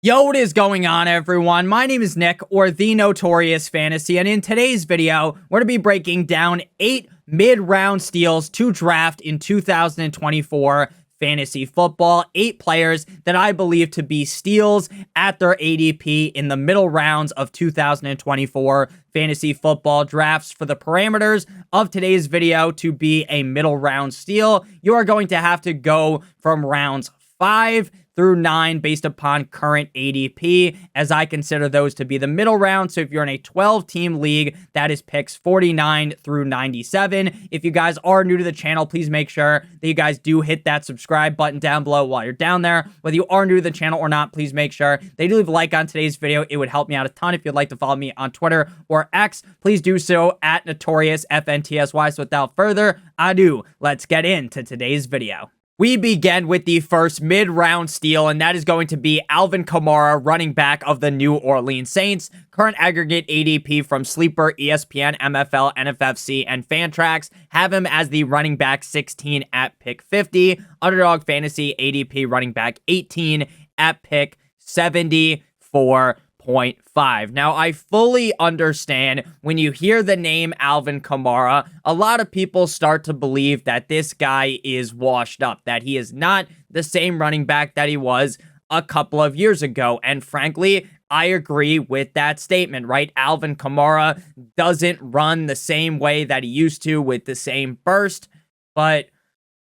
Yo, what is going on, everyone? My name is Nick, or the Notorious Fantasy, and in today's video, we're going to be breaking down 8 mid-round steals to draft in 2024 fantasy football. 8 players that I believe to be steals at their ADP in the middle rounds of 2024 fantasy football drafts. For the parameters of today's video to be a middle round steal, you are going to have to go from rounds 5 through 9 based upon current ADP, as I consider those to be the middle round. So if you're in a 12-team league, that is picks 49 through 97. If you guys are new to the channel, please make sure that you guys do hit that subscribe button down below while you're down there. Whether you are new to the channel or not, please make sure that you do leave a like on today's video. It would help me out a ton. If you'd like to follow me on Twitter or X, please do so at NotoriousFantasy. So without further ado, let's get into today's video. We begin with the first mid-round steal, and that is going to be Alvin Kamara, running back of the New Orleans Saints. Current aggregate ADP from Sleeper, ESPN, MFL, NFFC, and Fantrax have him as the running back 16 at pick 50. Underdog Fantasy ADP running back 18 at pick 74.5. Now, I fully understand when you hear the name Alvin Kamara, a lot of people start to believe that this guy is washed up, that he is not the same running back that he was a couple of years ago. And frankly, I agree with that statement, right? Alvin Kamara doesn't run the same way that he used to with the same burst, but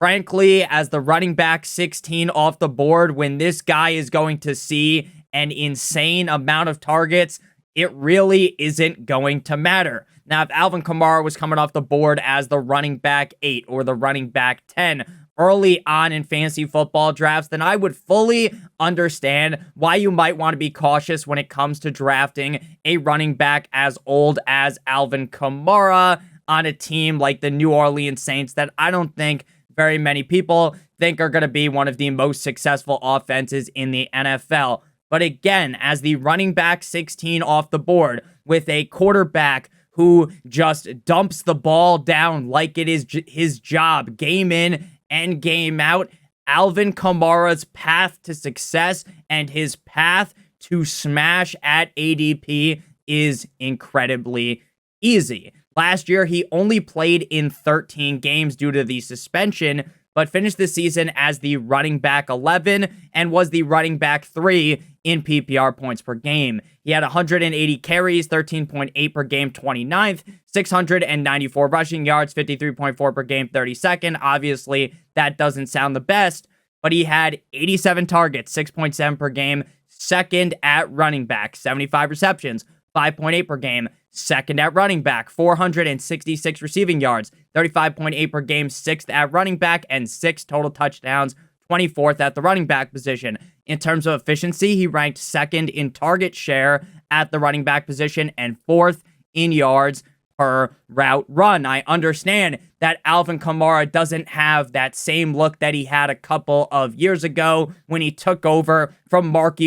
frankly, as the running back 16 off the board, when this guy is going to see an insane amount of targets, it really isn't going to matter. Now, if Alvin Kamara was coming off the board as the running back 8 or the running back 10 early on in fantasy football drafts, then I would fully understand why you might want to be cautious when it comes to drafting a running back as old as Alvin Kamara on a team like the New Orleans Saints that I don't think very many people think are going to be one of the most successful offenses in the NFL. But again, as the running back 16 off the board with a quarterback who just dumps the ball down like it is his job, game in and game out, Alvin Kamara's path to success and his path to smash at ADP is incredibly easy. Last year, he only played in 13 games due to the suspension, but finished the season as the running back 11 and was the running back 3 in PPR points per game. He had 180 carries, 13.8 per game, 29th, 694 rushing yards, 53.4 per game, 32nd. Obviously, that doesn't sound the best, but he had 87 targets, 6.7 per game, second at running back, 75 receptions, 5.8 per game, second at running back, 466 receiving yards, 35.8 per game, 6th at running back, and 6 total touchdowns, 24th at the running back position. In terms of efficiency, he ranked 2nd in target share at the running back position and 4th in yards per route run. I understand that Alvin Kamara doesn't have that same look that he had a couple of years ago when he took over from Mark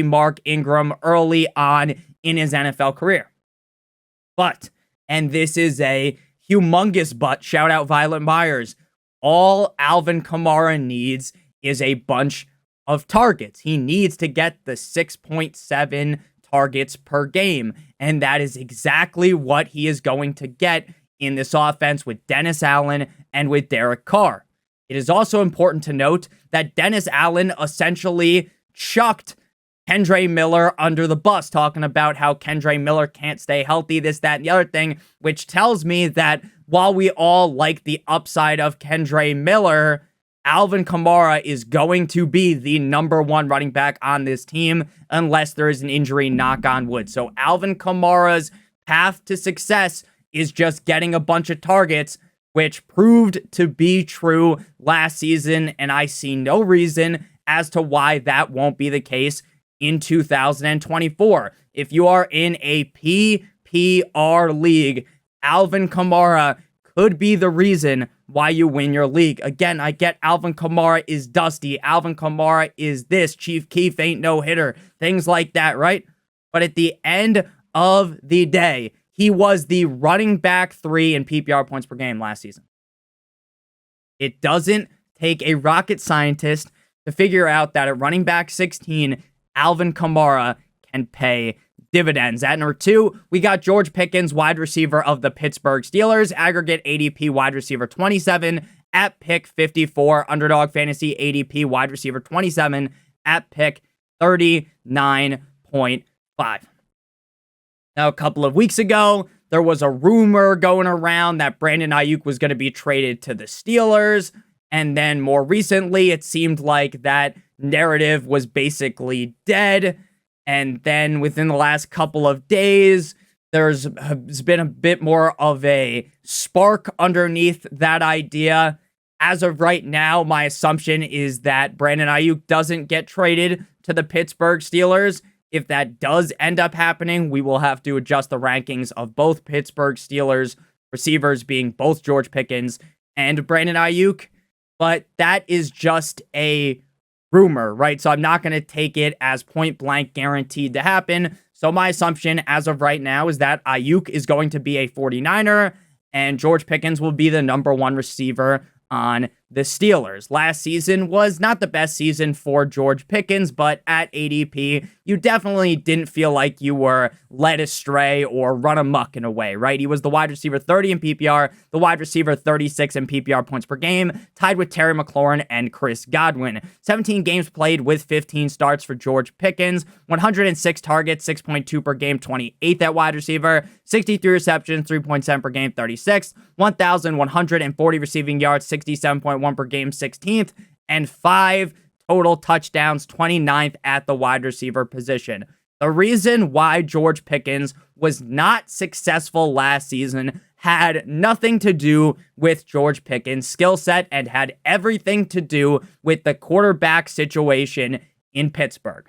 Ingram early on in his NFL career. But, and this is a humongous but, shout out Violet Myers, all Alvin Kamara needs is a bunch of targets. He needs to get the 6.7 targets per game, and that is exactly what he is going to get in this offense with Dennis Allen and with Derek Carr. It is also important to note that Dennis Allen essentially chucked Kendre Miller under the bus, talking about how Kendre Miller can't stay healthy, this, that, and the other thing, which tells me that while we all like the upside of Kendre Miller, Alvin Kamara is going to be the number 1 running back on this team unless there is an injury, knock on wood. So Alvin Kamara's path to success is just getting a bunch of targets, which proved to be true last season, and I see no reason as to why that won't be the case in 2024. If you are in a PPR league, Alvin Kamara could be the reason why you win your league. Again, I get Alvin Kamara is dusty. Alvin Kamara is this. Chief Keef ain't no hitter. Things like that, right? But at the end of the day, he was the running back 3 in PPR points per game last season. It doesn't take a rocket scientist to figure out that at running back 16, Alvin Kamara can pay dividends. At number 2, we got George Pickens, wide receiver of the Pittsburgh Steelers, aggregate ADP wide receiver 27 at pick 54, underdog fantasy ADP wide receiver 27 at pick 39.5. Now, a couple of weeks ago, there was a rumor going around that Brandon Ayuk was going to be traded to the Steelers. And then more recently, it seemed like that narrative was basically dead. And then within the last couple of days, there's been a bit more of a spark underneath that idea. As of right now, my assumption is that Brandon Ayuk doesn't get traded to the Pittsburgh Steelers. If that does end up happening, we will have to adjust the rankings of both Pittsburgh Steelers receivers, being both George Pickens and Brandon Ayuk. But that is just a rumor, right? So I'm not going to take it as point blank guaranteed to happen. So my assumption as of right now is that Ayuk is going to be a 49er and George Pickens will be the number 1 receiver on the Steelers. Last season was not the best season for George Pickens, but at ADP, you definitely didn't feel like you were led astray or run amok in a way, right? He was the wide receiver 30 in PPR, the wide receiver 36 in PPR points per game, tied with Terry McLaurin and Chris Godwin. 17 games played with 15 starts for George Pickens, 106 targets, 6.2 per game, 28th at wide receiver, 63 receptions, 3.7 per game, 36th, 1,140 receiving yards, 67.1 per game, 16th, and 5 total touchdowns, 29th at the wide receiver position. The reason why George Pickens was not successful last season had nothing to do with George Pickens' skill set and had everything to do with the quarterback situation in Pittsburgh.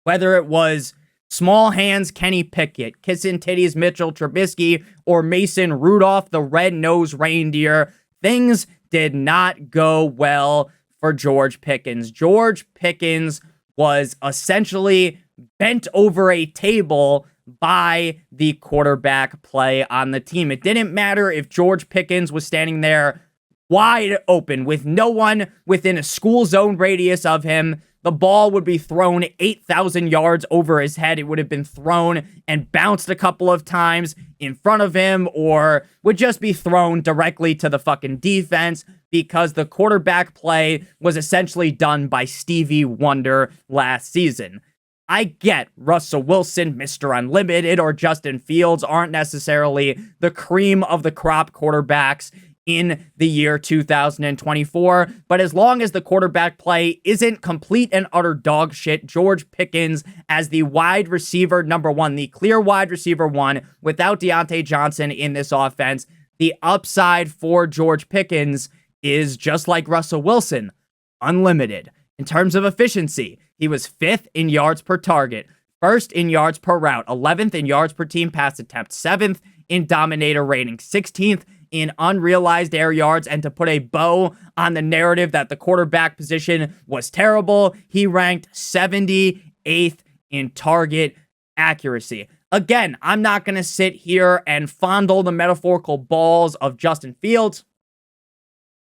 Whether it was small hands Kenny Pickett, kissing titties Mitchell Trubisky, or Mason Rudolph, the red-nosed reindeer, things did not go well for George Pickens. George Pickens was essentially bent over a table by the quarterback play on the team. It didn't matter if George Pickens was standing there wide open with no one within a school zone radius of him. The ball would be thrown 8,000 yards over his head. It would have been thrown and bounced a couple of times in front of him, or would just be thrown directly to the fucking defense, because the quarterback play was essentially done by Stevie Wonder last season. I get Russell Wilson, Mr. Unlimited, or Justin Fields aren't necessarily the cream of the crop quarterbacks in the year 2024. But as long as the quarterback play isn't complete and utter dog shit, George Pickens as the wide receiver number 1, the clear wide receiver 1, without Diontae Johnson in this offense, the upside for George Pickens is just like Russell Wilson, unlimited. In terms of efficiency, he was 5th in yards per target, 1st in yards per route, 11th in yards per team pass attempt, 7th in dominator rating, 16th in unrealized air yards. And to put a bow on the narrative that the quarterback position was terrible, he ranked 78th in target accuracy. Again, I'm not going to sit here and fondle the metaphorical balls of Justin Fields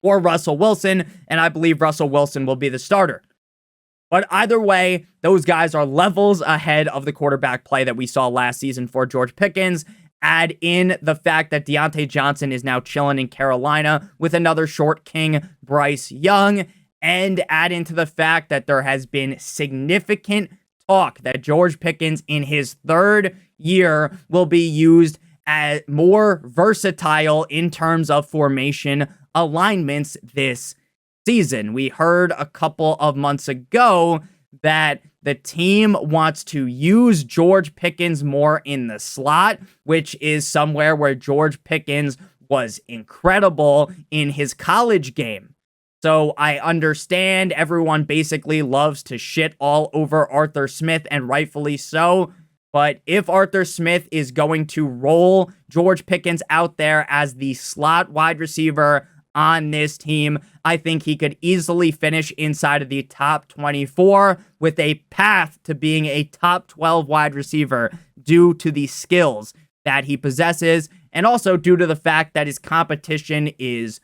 or Russell Wilson, and I believe Russell Wilson will be the starter. But either way, those guys are levels ahead of the quarterback play that we saw last season for George Pickens. Add in the fact that Diontae Johnson is now chilling in Carolina with another short king, Bryce Young, and add into the fact that there has been significant talk that George Pickens in his 3rd year will be used as more versatile in terms of formation alignments this season. We heard a couple of months ago that the team wants to use George Pickens more in the slot, which is somewhere where George Pickens was incredible in his college game. So I understand everyone basically loves to shit all over Arthur Smith, and rightfully so. But if Arthur Smith is going to roll George Pickens out there as the slot wide receiver on this team, I think he could easily finish inside of the top 24 with a path to being a top 12 wide receiver due to the skills that he possesses, and also due to the fact that his competition is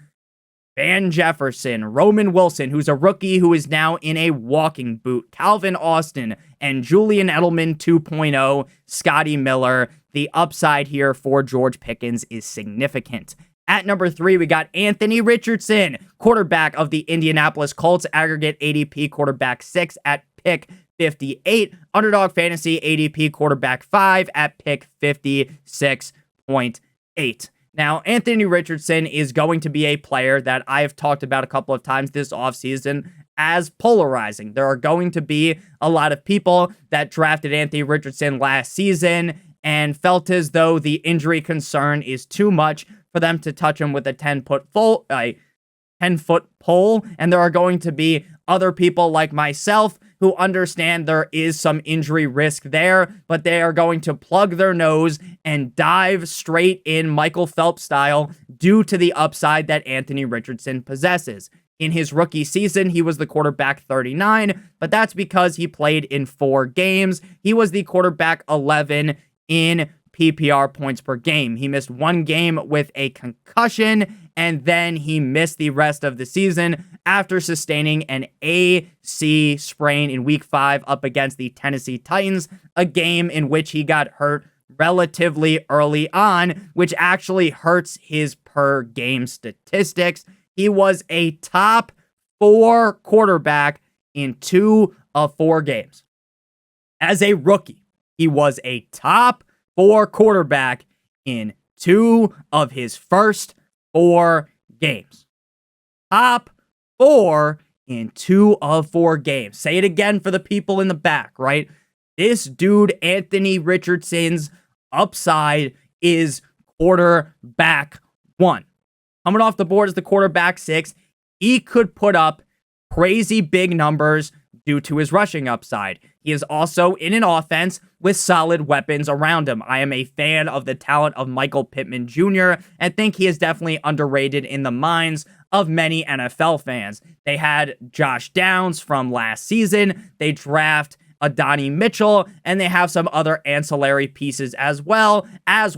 Van Jefferson, Roman Wilson, who's a rookie who is now in a walking boot, Calvin Austin, and Julian Edelman 2.0, Scotty Miller. The upside here for George Pickens is significant. At number 3, we got Anthony Richardson, quarterback of the Indianapolis Colts, aggregate ADP quarterback 6 at pick 58. Underdog Fantasy ADP quarterback 5 at pick 56.8. Now, Anthony Richardson is going to be a player that I have talked about a couple of times this offseason as polarizing. There are going to be a lot of people that drafted Anthony Richardson last season and felt as though the injury concern is too much for them to touch him with a 10-foot pole. And there are going to be other people like myself who understand there is some injury risk there, but they are going to plug their nose and dive straight in Michael Phelps style due to the upside that Anthony Richardson possesses. In his rookie season, he was the quarterback 39, but that's because he played in 4 games. He was the quarterback 11 in PPR points per game. He missed 1 game with a concussion, and then he missed the rest of the season after sustaining an AC sprain in Week 5 up against the Tennessee Titans, a game in which he got hurt relatively early on, which actually hurts his per-game statistics. He was a top 4 quarterback in 2 of 4 games. As a rookie, he was a top 4 quarterback in 2 of his first 4 games. Top 4 in 2 of 4 games. Say it again for the people in the back, right? This dude, Anthony Richardson's upside is quarterback 1. Coming off the board as the quarterback 6, he could put up crazy big numbers due to his rushing upside. He is also in an offense with solid weapons around him. I am a fan of the talent of Michael Pittman Jr. and think he is definitely underrated in the minds of many NFL fans. They had Josh Downs from last season. They draft Adonai Mitchell, and they have some other ancillary pieces as well as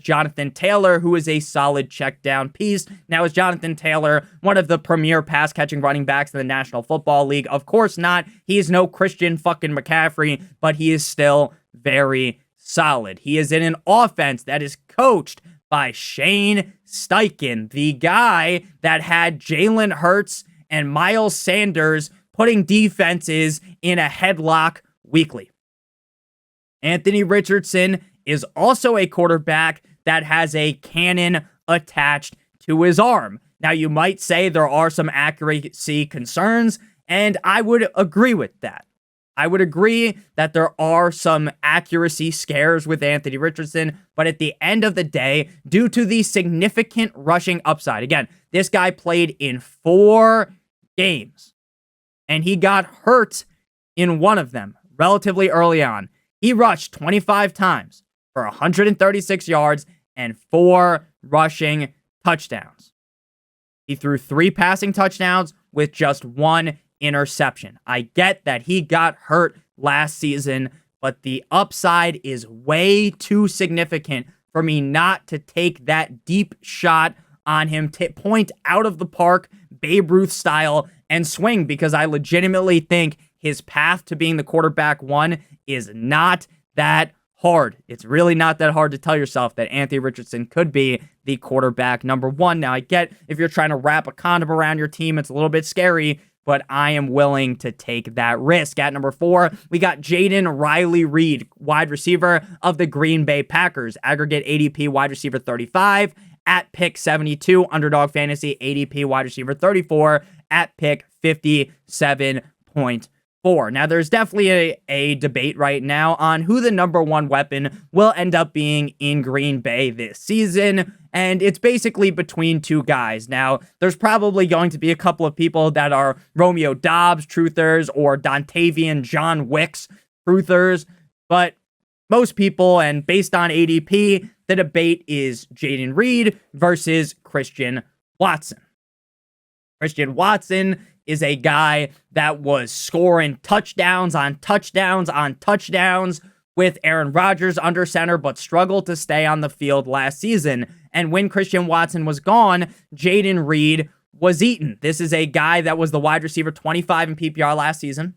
Jonathan Taylor, who is a solid check down piece. Now, is Jonathan Taylor one of the premier pass catching running backs in the National Football League? Of course not. He is no Christian fucking McCaffrey, but he is still very solid. He is in an offense that is coached by Shane Steichen, the guy that had Jalen Hurts and Miles Sanders putting defenses in a headlock weekly. Anthony Richardson is also a quarterback that has a cannon attached to his arm. Now, you might say there are some accuracy concerns, and I would agree with that. I would agree that there are some accuracy scares with Anthony Richardson, but at the end of the day, due to the significant rushing upside, again, this guy played in 4 games, and he got hurt in one of them relatively early on. He rushed 25 times for 136 yards and 4 rushing touchdowns. He threw 3 passing touchdowns with just 1 interception. I get that he got hurt last season, but the upside is way too significant for me not to take that deep shot on him, point out of the park, Babe Ruth style, and swing, because I legitimately think his path to being the quarterback 1 is not that hard. It's really not that hard to tell yourself that Anthony Richardson could be the quarterback number 1. Now, I get if you're trying to wrap a condom around your team, it's a little bit scary, but I am willing to take that risk. At number 4, we got Jayden Riley-Reed, wide receiver of the Green Bay Packers. Aggregate ADP wide receiver 35 at pick 72. Underdog Fantasy ADP wide receiver 34 at pick 57.4. Now, there's definitely a debate right now on who the number 1 weapon will end up being in Green Bay this season, and it's basically between 2 guys. Now, there's probably going to be a couple of people that are Romeo Doubs truthers or Dontavian John Wicks truthers, but most people, and based on ADP, the debate is Jayden Reed versus Christian Watson. Christian Watson is a guy that was scoring touchdowns on touchdowns on touchdowns with Aaron Rodgers under center, but struggled to stay on the field last season. And when Christian Watson was gone, Jayden Reed was eaten. This is a guy that was the wide receiver 25 in PPR last season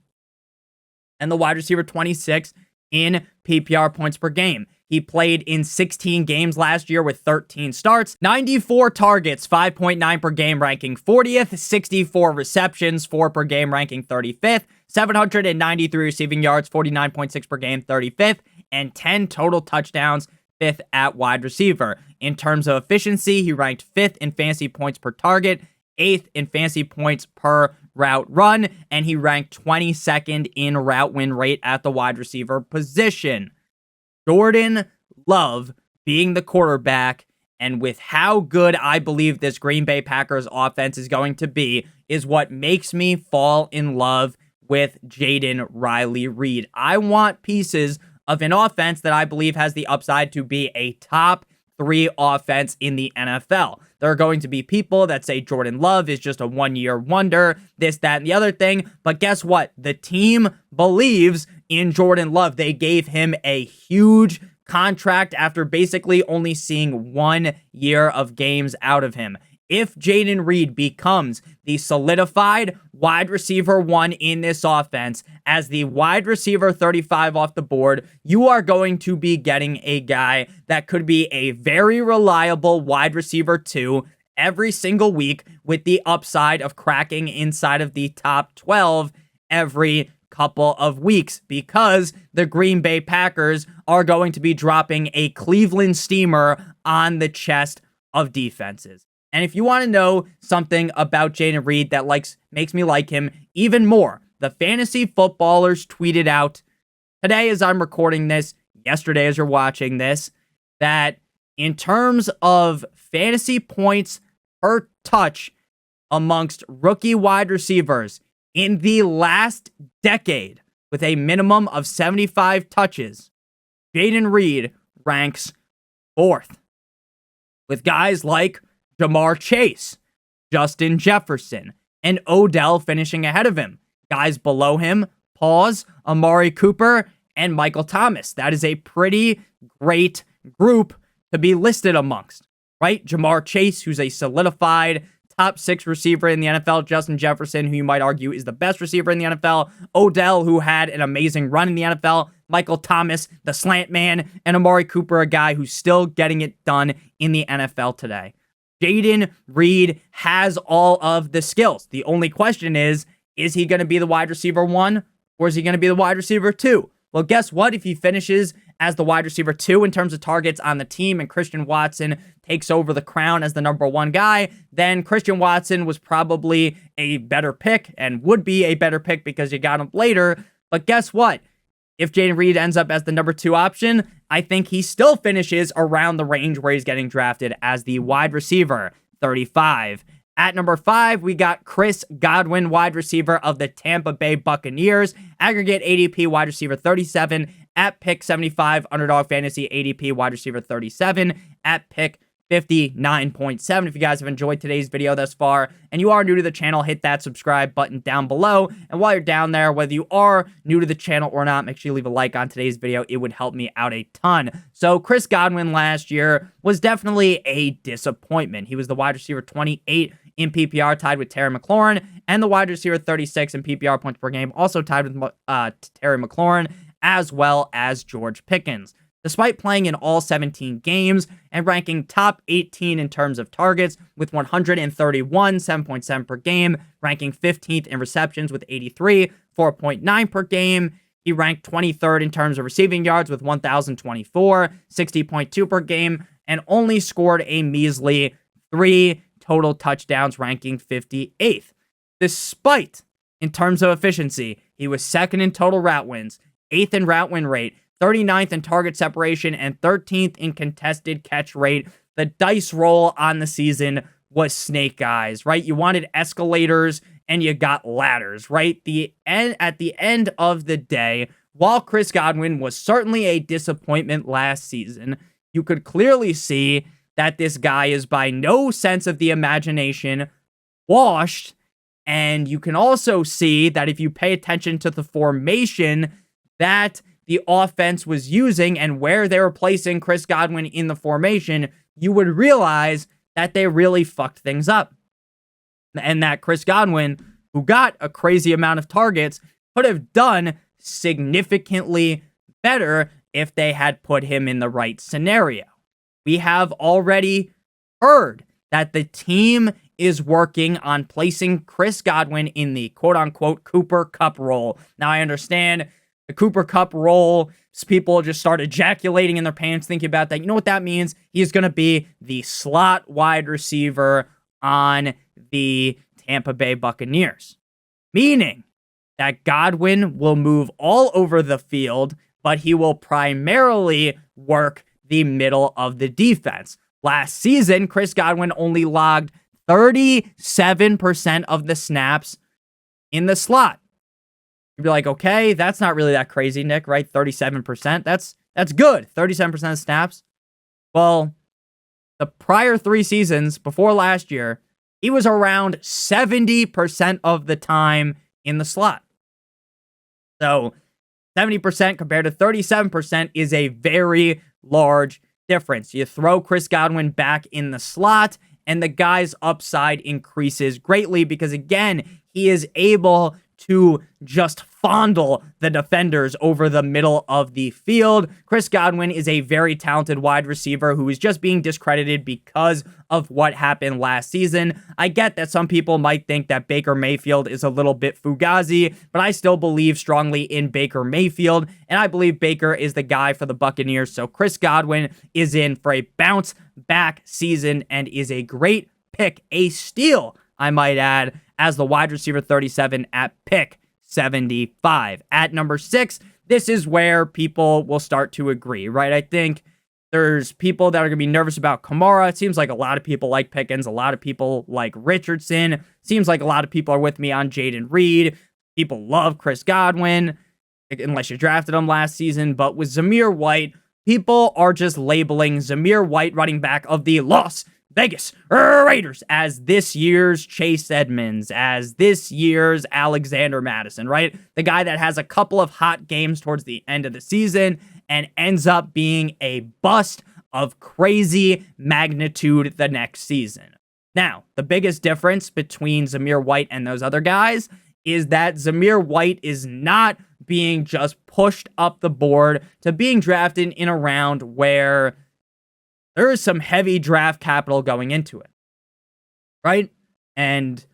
and the wide receiver 26 in PPR points per game. He played in 16 games last year with 13 starts, 94 targets, 5.9 per game, ranking 40th, 64 receptions, 4 per game, ranking 35th, 793 receiving yards, 49.6 per game, 35th, and 10 total touchdowns, 5th at wide receiver. In terms of efficiency, he ranked 5th in fantasy points per target, 8th in fantasy points per route run, and he ranked 22nd in route win rate at the wide receiver position. Jordan Love being the quarterback, and with how good I believe this Green Bay Packers offense is going to be, is what makes me fall in love with Jayden Riley Reed. I want pieces of an offense that I believe has the upside to be a top 3 offense in the NFL. There are going to be people that say Jordan Love is just a one-year wonder, this, that, and the other thing. But guess what? The team believes in Jordan Love. They gave him a huge contract after basically only seeing 1 year of games out of him. If Jayden Reed becomes the solidified wide receiver 1 in this offense as the wide receiver 35 off the board, you are going to be getting a guy that could be a very reliable wide receiver 2 every single week with the upside of cracking inside of the top 12 every couple of weeks, because the Green Bay Packers are going to be dropping a Cleveland steamer on the chest of defenses. And if you want to know something about Jayden Reed that makes me like him even more, the Fantasy Footballers tweeted out today as I'm recording this, yesterday as you're watching this, that in terms of fantasy points per touch amongst rookie wide receivers in the last decade with a minimum of 75 touches, Jayden Reed ranks 4th, with guys like Jamar Chase, Justin Jefferson, and Odell finishing ahead of him. Guys below him, Amari Cooper, and Michael Thomas. That is a pretty great group to be listed amongst, right? Jamar Chase, who's a solidified top 6 receiver in the NFL. Justin Jefferson, who you might argue is the best receiver in the NFL. Odell, who had an amazing run in the NFL. Michael Thomas, the slant man. And Amari Cooper, a guy who's still getting it done in the NFL today. Jayden Reed has all of the skills. The only question is he going to be the wide receiver 1 or is he going to be the wide receiver 2? Well, guess what? If he finishes as the wide receiver 2 in terms of targets on the team and Christian Watson takes over the crown as the number 1 guy, then Christian Watson was probably a better pick and would be a better pick because you got him later. But guess what? If Jayden Reed ends up as the number 2 option, I think he still finishes around the range where he's getting drafted as the wide receiver 35. At number 5, we got Chris Godwin, wide receiver of the Tampa Bay Buccaneers. Aggregate ADP wide receiver 37 at pick 75. Underdog Fantasy ADP wide receiver 37 at pick 59.7. If you guys have enjoyed today's video thus far and you are new to the channel, hit that subscribe button down below. And while you're down there, whether you are new to the channel or not, make sure you leave a like on today's video. It would help me out a ton. So Chris Godwin last year was definitely a disappointment. He was the wide receiver 28 in PPR, tied with Terry McLaurin, and the wide receiver 36 in PPR points per game, also tied with Terry McLaurin, as well as George Pickens. Despite playing in all 17 games and ranking top 18 in terms of targets with 131, 7.7 per game, ranking 15th in receptions with 83, 4.9 per game. He ranked 23rd in terms of receiving yards with 1,024, 60.2 per game, and only scored a measly 3 total touchdowns, ranking 58th. Despite, in terms of efficiency, he was 2nd in total route wins, 8th in route win rate, 39th in target separation, and 13th in contested catch rate. The dice roll on the season was snake eyes, right? You wanted escalators and you got ladders, right? At the end of the day, while Chris Godwin was certainly a disappointment last season, you could clearly see that this guy is by no sense of the imagination washed. And you can also see that if you pay attention to the formation that the offense was using and where they were placing Chris Godwin in the formation, you would realize that they really fucked things up. and that Chris Godwin, who got a crazy amount of targets, could have done significantly better if they had put him in the right scenario. We have already heard that the team is working on placing Chris Godwin in the quote-unquote Cooper Kupp role. Now, I understand the Cooper Kupp role, people just start ejaculating in their pants thinking about that. You know what that means? He's going to be the slot wide receiver on the Tampa Bay Buccaneers, meaning that Godwin will move all over the field, but he will primarily work the middle of the defense. Last season, Chris Godwin only logged 37% of the snaps in the slot. You'd be like, okay, that's not really that crazy, Nick, right? 37%. That's good. 37% of snaps. Well, the prior 3 seasons before last year, he was around 70% of the time in the slot. So 70% compared to 37% is a very large difference. You throw Chris Godwin back in the slot, and the guy's upside increases greatly because, again, he is able to just fondle the defenders over the middle of the field. Chris Godwin is a very talented wide receiver who is just being discredited because of what happened last season. I get that some people might think that Baker Mayfield is a little bit fugazi, but I still believe strongly in Baker Mayfield, and I believe Baker is the guy for the Buccaneers. So Chris Godwin is in for a bounce back season and is a great pick, a steal, I might add, as the wide receiver 37 at pick 75. At number 6, this is where people will start to agree, right? I think there's people that are going to be nervous about Kamara. It seems like a lot of people like Pickens. A lot of people like Richardson. Seems like a lot of people are with me on Jayden Reed. People love Chris Godwin, unless you drafted him last season. But with Zamir White, people are just labeling Zamir White, running back of the Las Vegas Raiders, as this year's Chase Edmonds, as this year's Alexander Madison, right? The guy that has a couple of hot games towards the end of the season and ends up being a bust of crazy magnitude the next season. Now, the biggest difference between Zamir White and those other guys is that Zamir White is not being just pushed up the board to being drafted in a round where there is some heavy draft capital going into it, right? And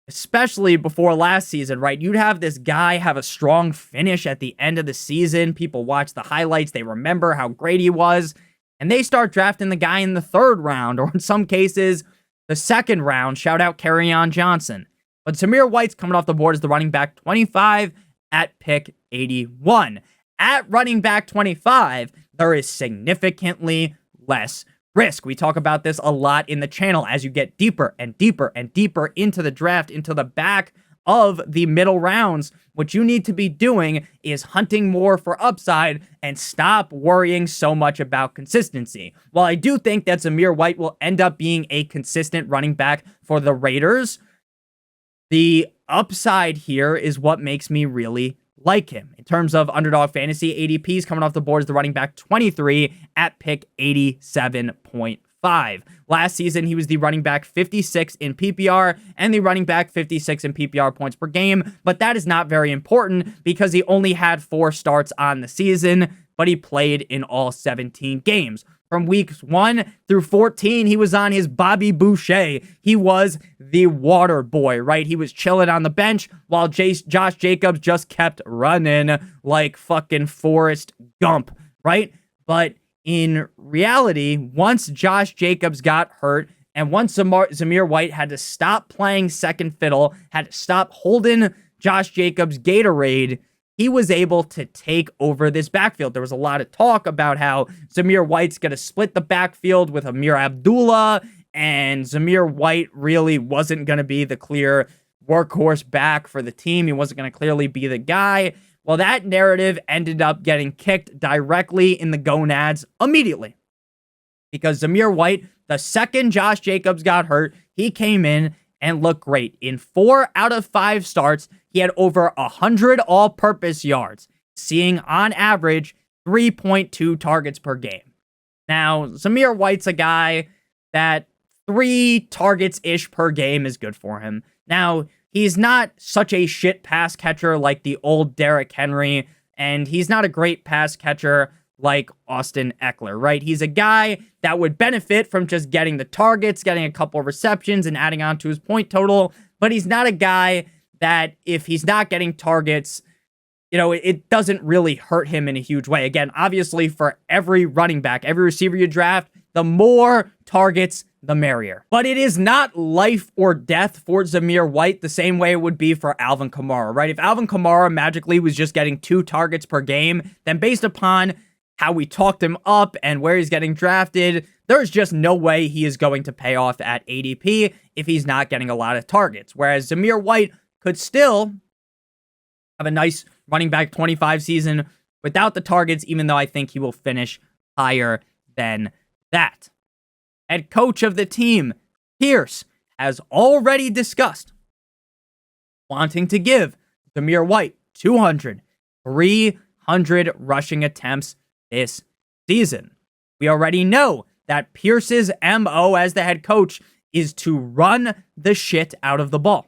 especially before last season, right? You'd have this guy have a strong finish at the end of the season. People watch the highlights. They remember how great he was. And they start drafting the guy in the 3rd round, or in some cases, the 2nd round. Shout out Keon Johnson. But Zamir White's coming off the board as the running back 25 at pick 81. At running back 25, there is significantly less risk. We talk about this a lot in the channel as you get deeper and deeper and deeper into the draft, into the back of the middle rounds. What you need to be doing is hunting more for upside and stop worrying so much about consistency. While I do think that Zamir White will end up being a consistent running back for the Raiders, the upside here is what makes me really like him. In terms of underdog fantasy ADPs, coming off the board is the running back 23 at pick 87.5. Last season, he was the running back 56 in PPR and the running back 56 in PPR points per game, but that is not very important because he only had 4 starts on the season, but he played in all 17 games. From weeks 1 through 14, he was on his Bobby Boucher. He was the water boy, right? He was chilling on the bench while Josh Jacobs just kept running like fucking Forrest Gump, right? But in reality, once Josh Jacobs got hurt and once Zamir White had to stop playing second fiddle, had to stop holding Josh Jacobs' Gatorade, he was able to take over this backfield. There was a lot of talk about how Zamir White's going to split the backfield with Amir Abdullah, and Zamir White really wasn't going to be the clear workhorse back for the team. He wasn't going to clearly be the guy. Well, that narrative ended up getting kicked directly in the gonads immediately. Because Zamir White, the second Josh Jacobs got hurt, he came in and looked great. In 4 out of 5 starts, he had over 100 all-purpose yards, seeing on average 3.2 targets per game. Now, Zamir White's a guy that 3 targets-ish per game is good for him. Now, he's not such a shit pass catcher like the old Derrick Henry, and he's not a great pass catcher like Austin Eckler, right? He's a guy that would benefit from just getting the targets, getting a couple of receptions, and adding on to his point total, but he's not a guy that if he's not getting targets, it doesn't really hurt him in a huge way. Again, obviously, for every running back, every receiver you draft, the more targets, the merrier. But it is not life or death for Zamir White the same way it would be for Alvin Kamara, right? If Alvin Kamara magically was just getting 2 targets per game, then based upon how we talked him up and where he's getting drafted, there's just no way he is going to pay off at ADP if he's not getting a lot of targets. Whereas Zamir White could still have a nice running back 25 season without the targets, even though I think he will finish higher than that. Head coach of the team, Pierce, has already discussed wanting to give Zamir White 300 rushing attempts this season. We already know that Pierce's MO as the head coach is to run the shit out of the ball.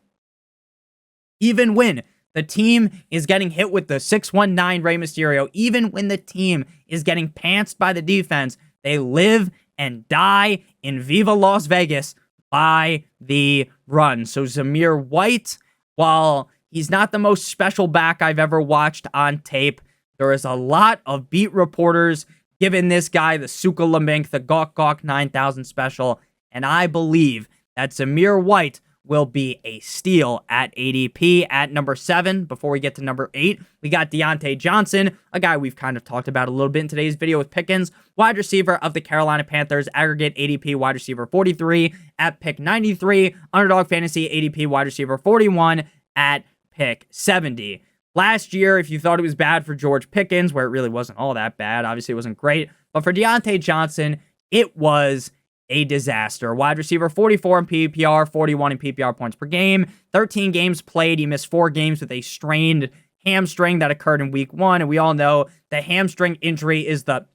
Even when the team is getting hit with the 619 Rey Mysterio, even when the team is getting pantsed by the defense, they live and die in Viva Las Vegas by the run. So Zamir White, while he's not the most special back I've ever watched on tape, there is a lot of beat reporters giving this guy the Suka Lamink, the Gawk Gawk 9000 special, and I believe that Zamir White will be a steal at ADP. At number 7, before we get to number 8, we got Diontae Johnson, a guy we've kind of talked about a little bit in today's video with Pickens, wide receiver of the Carolina Panthers, aggregate ADP wide receiver 43 at pick 93, Underdog Fantasy ADP wide receiver 41 at pick 70. Last year, if you thought it was bad for George Pickens, where it really wasn't all that bad, obviously it wasn't great, but for Diontae Johnson, it was a disaster. Wide receiver 44 in PPR, 41 in PPR points per game, 13 games played. He missed 4 games with a strained hamstring that occurred in week 1, and we all know the hamstring injury is the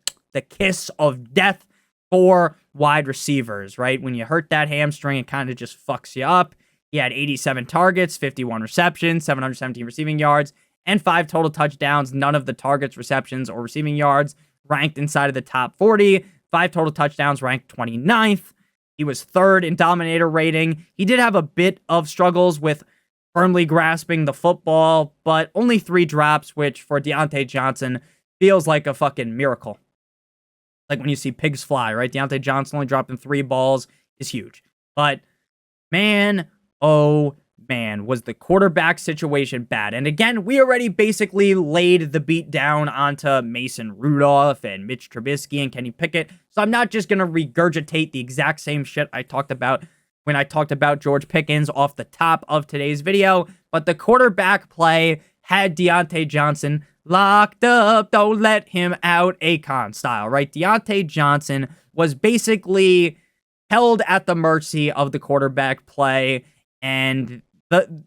kiss of death for wide receivers, right? When you hurt that hamstring, it kind of just fucks you up. He had 87 targets, 51 receptions, 717 receiving yards, and 5 total touchdowns. None of the targets, receptions, or receiving yards ranked inside of the top 40. 5 total touchdowns, ranked 29th. He was 3rd in dominator rating. He did have a bit of struggles with firmly grasping the football, but only 3 drops, which for Diontae Johnson feels like a fucking miracle. Like when you see pigs fly, right? Diontae Johnson only dropping 3 balls is huge. But man, oh man, was the quarterback situation bad. And again, we already basically laid the beat down onto Mason Rudolph and Mitch Trubisky and Kenny Pickett. So I'm not just going to regurgitate the exact same shit I talked about when I talked about George Pickens off the top of today's video. But the quarterback play had Diontae Johnson locked up. Don't let him out, Akon style, right? Diontae Johnson was basically held at the mercy of the quarterback play, and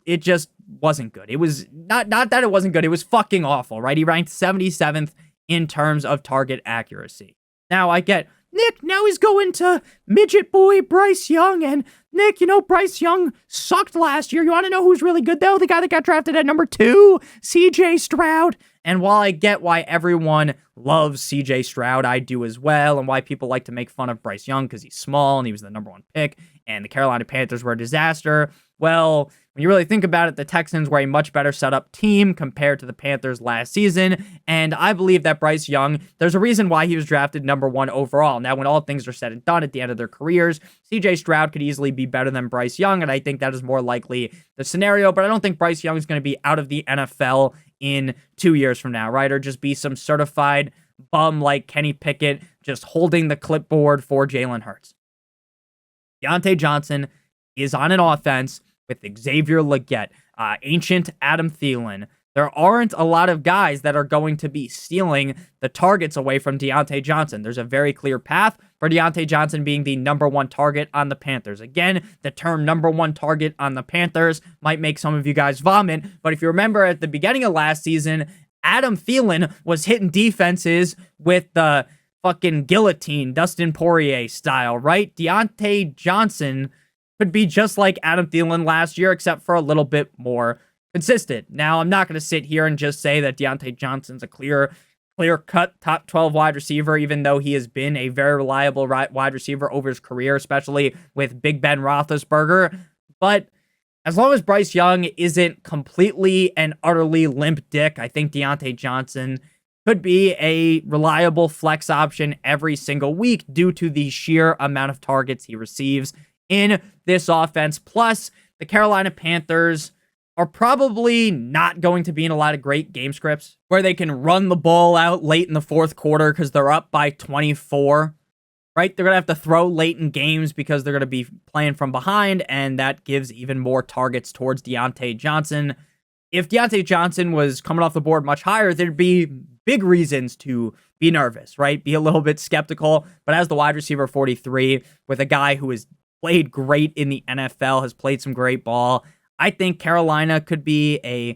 it just wasn't good. It was not that it wasn't good. It was fucking awful, right? He ranked 77th in terms of target accuracy. Now I get, Nick, now he's going to midget boy Bryce Young. And Nick, Bryce Young sucked last year. You want to know who's really good, though? The guy that got drafted at number 2, CJ Stroud. And while I get why everyone loves CJ Stroud, I do as well, and why people like to make fun of Bryce Young because he's small and he was the number 1 pick, and the Carolina Panthers were a disaster. Well, when you really think about it, the Texans were a much better set-up team compared to the Panthers last season, and I believe that Bryce Young, there's a reason why he was drafted number 1 overall. Now, when all things are said and done at the end of their careers, CJ Stroud could easily be better than Bryce Young, and I think that is more likely the scenario, but I don't think Bryce Young is going to be out of the NFL in 2 years from now, right? Or just be some certified bum like Kenny Pickett just holding the clipboard for Jalen Hurts. Diontae Johnson is on an offense with Xavier Legette, ancient Adam Thielen. There aren't a lot of guys that are going to be stealing the targets away from Diontae Johnson. There's a very clear path for Diontae Johnson being the number 1 target on the Panthers. Again, the term number 1 target on the Panthers might make some of you guys vomit, but if you remember at the beginning of last season, Adam Thielen was hitting defenses with the fucking guillotine, Dustin Poirier style, right? Diontae Johnson could be just like Adam Thielen last year, except for a little bit more consistent. Now, I'm not going to sit here and just say that Diontae Johnson's a clear-cut top 12 wide receiver, even though he has been a very reliable wide receiver over his career, especially with Big Ben Roethlisberger. But as long as Bryce Young isn't completely and utterly limp dick, I think Diontae Johnson could be a reliable flex option every single week due to the sheer amount of targets he receives in this offense. Plus, the Carolina Panthers are probably not going to be in a lot of great game scripts where they can run the ball out late in the fourth quarter because they're up by 24, right? They're going to have to throw late in games because they're going to be playing from behind, and that gives even more targets towards Diontae Johnson. If Diontae Johnson was coming off the board much higher, there'd be big reasons to be nervous, right? Be a little bit skeptical. But as the wide receiver 43, with a guy who has played great in the NFL, has played some great ball, I think Carolina could be a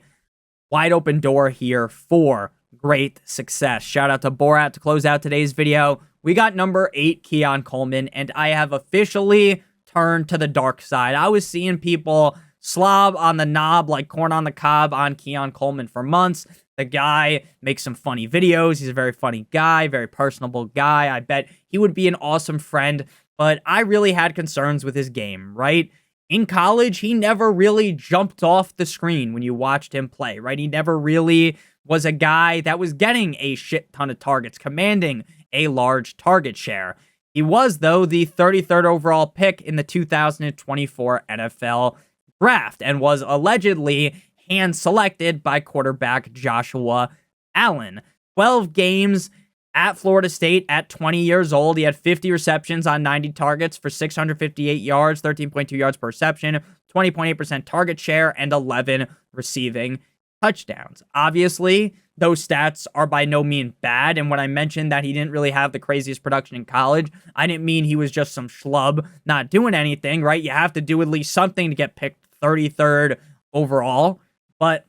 wide open door here for great success. Shout out to Borat to close out today's video. We got number 8, Keon Coleman, and I have officially turned to the dark side. I was seeing people slob on the knob like corn on the cob on Keon Coleman for months. The guy makes some funny videos. He's a very funny guy, very personable guy. I bet he would be an awesome friend, but I really had concerns with his game, right? In college, he never really jumped off the screen when you watched him play, right? He never really was a guy that was getting a shit ton of targets, commanding a large target share. He was, though, the 33rd overall pick in the 2024 NFL draft and was allegedly hand-selected by quarterback Joshua Allen. 12 games at Florida State at 20 years old. He had 50 receptions on 90 targets for 658 yards, 13.2 yards per reception, 20.8% target share, and 11 receiving touchdowns. Obviously, those stats are by no means bad, and when I mentioned that he didn't really have the craziest production in college, I didn't mean he was just some schlub not doing anything, right? You have to do at least something to get picked 33rd overall, but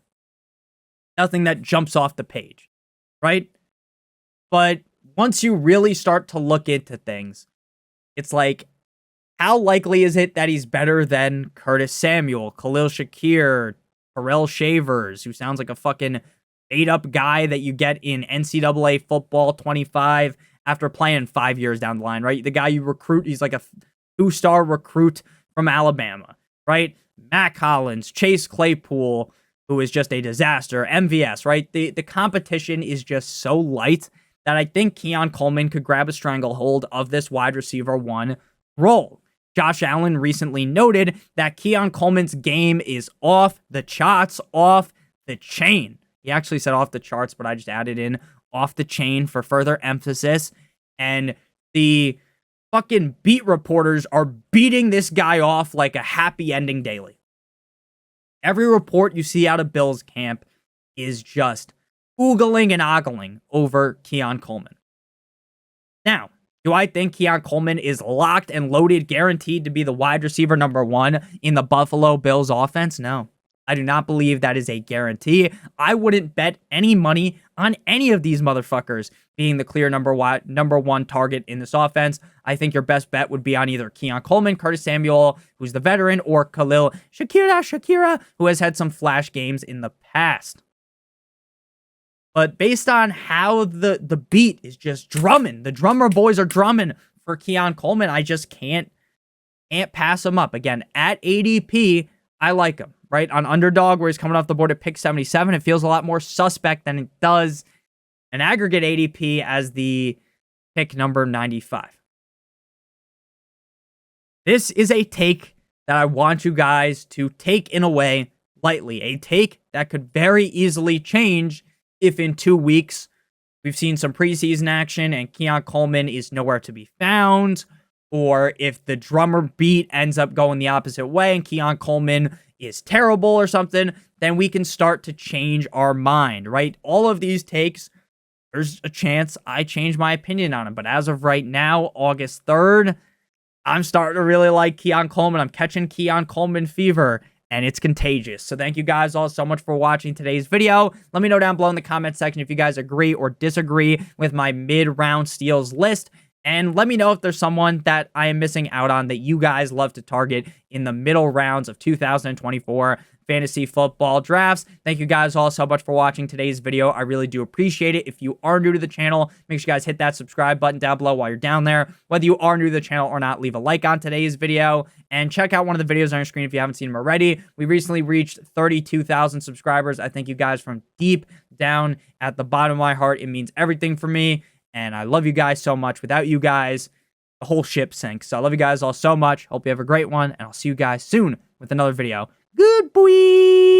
nothing that jumps off the page, right? But once you really start to look into things, it's like, how likely is it that he's better than Curtis Samuel, Khalil Shakir, Terrell Shavers, who sounds like a fucking made-up guy that you get in NCAA football 25 after playing 5 years down the line, right? The guy you recruit, he's like a 2-star recruit from Alabama, right? Mac Hollins, Chase Claypool, who is just a disaster, MVS, right? The competition is just so light that I think Keon Coleman could grab a stranglehold of this wide receiver 1 role. Josh Allen recently noted that Keon Coleman's game is off the charts, off the chain. He actually said off the charts, but I just added in off the chain for further emphasis. And the fucking beat reporters are beating this guy off like a happy ending daily. Every report you see out of Bills camp is just oogling and ogling over Keon Coleman. Now, do I think Keon Coleman is locked and loaded, guaranteed to be the wide receiver number 1 in the Buffalo Bills offense? No. I do not believe that is a guarantee. I wouldn't bet any money on any of these motherfuckers being the clear number 1 target in this offense. I think your best bet would be on either Keon Coleman, Curtis Samuel, who's the veteran, or Khalil Shakira, who has had some flash games in the past. But based on how the beat is just drumming, the drummer boys are drumming for Keon Coleman, I just can't pass him up. Again, at ADP, I like him, right? On Underdog, where he's coming off the board at pick 77, it feels a lot more suspect than it does an aggregate ADP as the pick number 95. This is a take that I want you guys to take in a way lightly. A take that could very easily change if in 2 weeks we've seen some preseason action and Keon Coleman is nowhere to be found, or if the drummer beat ends up going the opposite way and Keon Coleman is terrible or something, then we can start to change our mind, right? All of these takes, there's a chance I change my opinion on them. But as of right now, August 3rd, I'm starting to really like Keon Coleman. I'm catching Keon Coleman fever. and it's contagious. So thank you guys all so much for watching today's video. Let me know down below in the comment section if you guys agree or disagree with my mid-round steals list. And let me know if there's someone that I am missing out on that you guys love to target in the middle rounds of 2024 fantasy football drafts. Thank you guys all so much for watching today's video. I really do appreciate it. If you are new to the channel, make sure you guys hit that subscribe button down below while you're down there. Whether you are new to the channel or not, leave a like on today's video and check out one of the videos on your screen if you haven't seen them already. We recently reached 32,000 subscribers. I thank you guys from deep down at the bottom of my heart. It means everything for me. And I love you guys so much. Without you guys, the whole ship sinks. So I love you guys all so much. Hope you have a great one. And I'll see you guys soon with another video. Good boy.